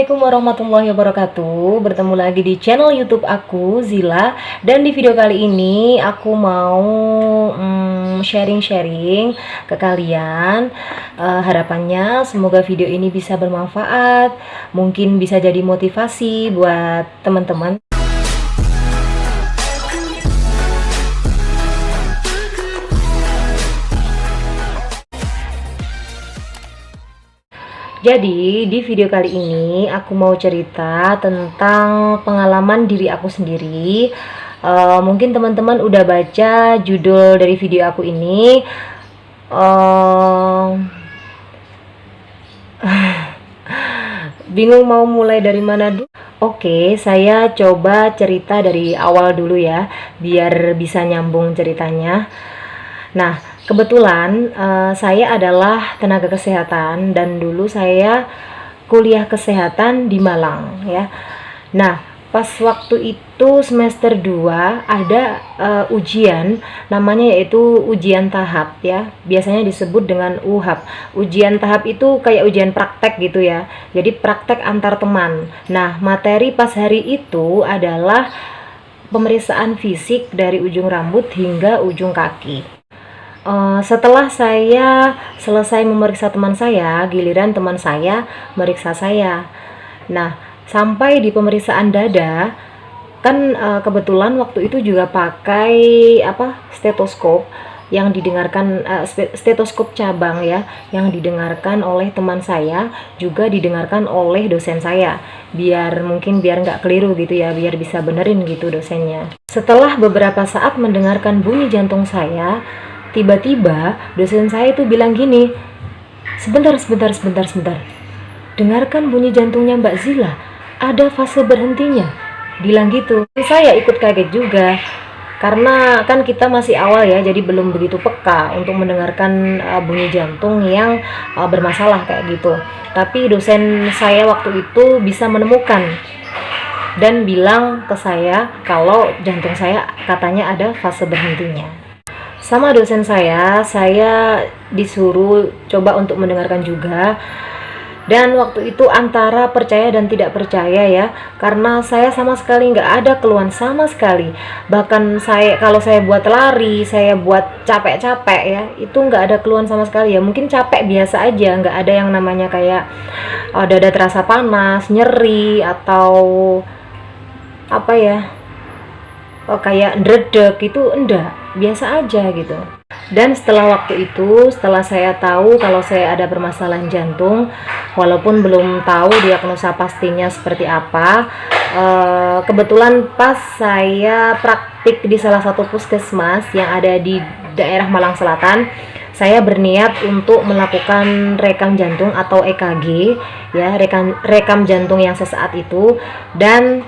Assalamualaikum warahmatullahi wabarakatuh. Bertemu lagi di channel YouTube aku, Zila. Dan di video kali ini aku mau sharing-sharing ke kalian. Harapannya semoga video ini bisa bermanfaat, mungkin bisa jadi motivasi buat teman-teman. Jadi di video kali ini aku mau cerita tentang pengalaman diri aku sendiri. Mungkin teman-teman udah baca judul dari video aku ini. Bingung mau mulai dari mana dulu? Oke, saya coba cerita dari awal dulu ya, biar bisa nyambung ceritanya. Nah, kebetulan saya adalah tenaga kesehatan dan dulu saya kuliah kesehatan di Malang ya. Nah, pas waktu itu semester 2 ada ujian, namanya yaitu ujian tahap ya. Biasanya disebut dengan UHAP. Ujian tahap itu kayak ujian praktek gitu ya. Jadi praktek antar teman. Nah, materi pas hari itu adalah pemeriksaan fisik dari ujung rambut hingga ujung kaki. Setelah saya selesai memeriksa teman saya, giliran teman saya meriksa saya. Nah, sampai di pemeriksaan dada, kan kebetulan waktu itu juga pakai stetoskop yang didengarkan, stetoskop cabang ya, yang didengarkan oleh teman saya, juga didengarkan oleh dosen saya, biar nggak keliru gitu ya, biar bisa benerin gitu dosennya. Setelah beberapa saat mendengarkan bunyi jantung saya, tiba-tiba dosen saya itu bilang gini, sebentar, dengarkan bunyi jantungnya Mbak Zila, ada fase berhentinya, bilang gitu. Saya ikut kaget juga, karena kan kita masih awal ya, jadi belum begitu peka untuk mendengarkan bunyi jantung yang bermasalah kayak gitu. Tapi dosen saya waktu itu bisa menemukan dan bilang ke saya kalau jantung saya katanya ada fase berhentinya. Sama dosen saya disuruh coba untuk mendengarkan juga. Dan waktu itu antara percaya dan tidak percaya ya, karena saya sama sekali nggak ada keluhan sama sekali. Bahkan kalau saya buat lari, saya buat capek-capek ya, itu nggak ada keluhan sama sekali ya. Mungkin capek biasa aja, nggak ada yang namanya kayak dada terasa panas, nyeri, atau kayak ndredeg itu enggak, biasa aja gitu. Dan setelah waktu itu, setelah saya tahu kalau saya ada permasalahan jantung, walaupun belum tahu diagnosa pastinya seperti apa, kebetulan pas saya praktik di salah satu puskesmas yang ada di daerah Malang Selatan, saya berniat untuk melakukan rekam jantung atau EKG ya, rekam jantung yang sesaat itu. Dan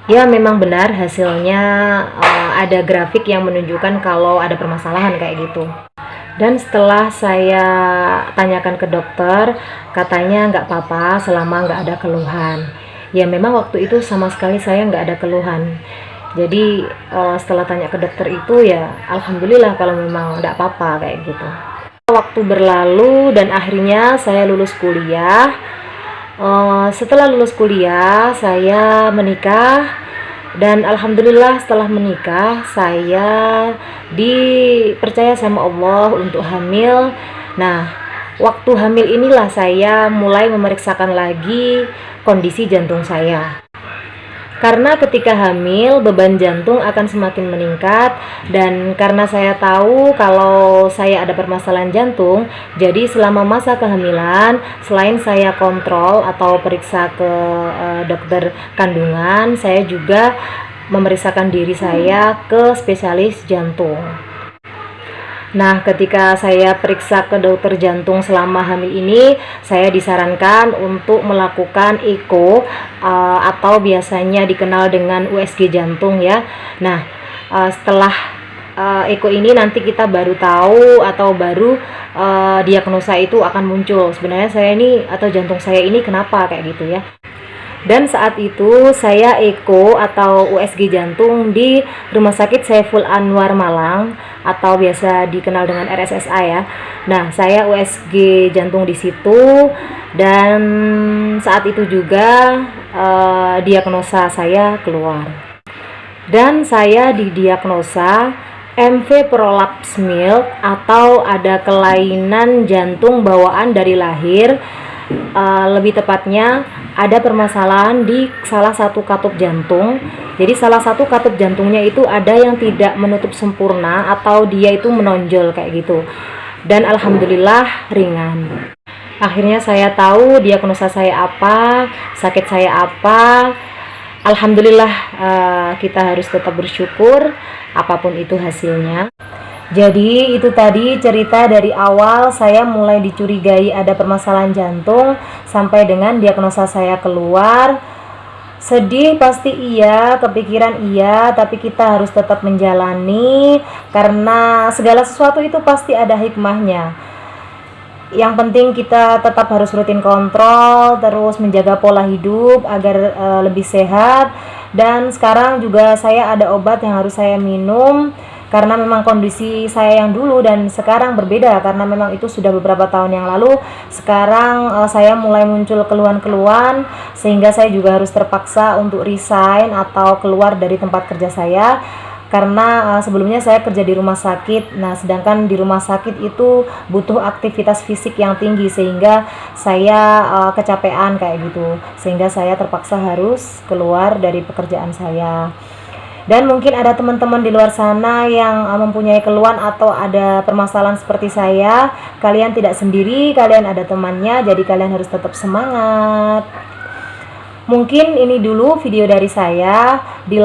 ya memang benar hasilnya, ada grafik yang menunjukkan kalau ada permasalahan kayak gitu. Dan setelah saya tanyakan ke dokter, katanya nggak apa-apa selama nggak ada keluhan. Ya memang waktu itu sama sekali saya nggak ada keluhan. Jadi setelah tanya ke dokter itu ya alhamdulillah kalau memang nggak apa-apa kayak gitu. Waktu berlalu dan akhirnya saya lulus kuliah. Setelah lulus kuliah saya menikah, dan alhamdulillah setelah menikah saya dipercaya sama Allah untuk hamil. Nah, waktu hamil inilah saya mulai memeriksakan lagi kondisi jantung saya. Karena ketika hamil beban jantung akan semakin meningkat, dan karena saya tahu kalau saya ada permasalahan jantung, jadi selama masa kehamilan selain saya kontrol atau periksa ke dokter kandungan, saya juga memeriksakan diri saya ke spesialis jantung. Nah, ketika saya periksa ke dokter jantung selama hamil ini, saya disarankan untuk melakukan echo atau biasanya dikenal dengan USG jantung ya. Nah, setelah echo ini nanti kita baru tahu atau baru diagnosa itu akan muncul. Sebenarnya saya ini atau jantung saya ini kenapa kayak gitu ya. Dan saat itu saya echo atau USG jantung di Rumah Sakit Saiful Anwar Malang. atau biasa dikenal dengan RSSA ya. Nah, saya USG jantung di situ, dan saat itu juga diagnosa saya keluar. Dan saya didiagnosa MV prolaps mild atau ada kelainan jantung bawaan dari lahir. Lebih tepatnya ada permasalahan di salah satu katup jantung. Jadi salah satu katup jantungnya itu ada yang tidak menutup sempurna atau dia itu menonjol kayak gitu. Dan alhamdulillah ringan. Akhirnya saya tahu diagnosa saya apa, sakit saya apa. Alhamdulillah, kita harus tetap bersyukur apapun itu hasilnya. Jadi itu tadi cerita dari awal saya mulai dicurigai ada permasalahan jantung sampai dengan diagnosa saya keluar. Sedih pasti iya, kepikiran iya, tapi kita harus tetap menjalani karena segala sesuatu itu pasti ada hikmahnya. Yang penting kita tetap harus rutin kontrol, terus menjaga pola hidup agar lebih sehat. Dan sekarang juga saya ada obat yang harus saya minum karena memang kondisi saya yang dulu dan sekarang berbeda karena memang itu sudah beberapa tahun yang lalu. Sekarang saya mulai muncul keluhan-keluhan sehingga saya juga harus terpaksa untuk resign atau keluar dari tempat kerja saya. Karena sebelumnya saya kerja di rumah sakit. Nah, sedangkan di rumah sakit itu butuh aktivitas fisik yang tinggi sehingga saya kecapean kayak gitu. Sehingga saya terpaksa harus keluar dari pekerjaan saya. Dan mungkin ada teman-teman di luar sana yang mempunyai keluhan atau ada permasalahan seperti saya. Kalian tidak sendiri, kalian ada temannya, jadi kalian harus tetap semangat. Mungkin ini dulu video dari saya. Di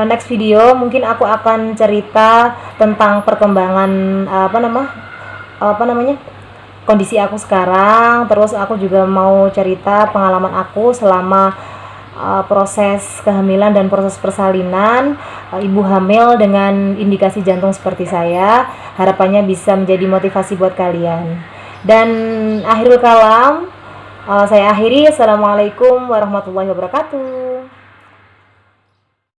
next video mungkin aku akan cerita tentang perkembangan kondisi aku sekarang. Terus aku juga mau cerita pengalaman aku selama proses kehamilan dan proses persalinan ibu hamil dengan indikasi jantung seperti saya. Harapannya bisa menjadi motivasi buat kalian. Dan akhirul kalam, saya akhiri. Assalamualaikum warahmatullahi wabarakatuh.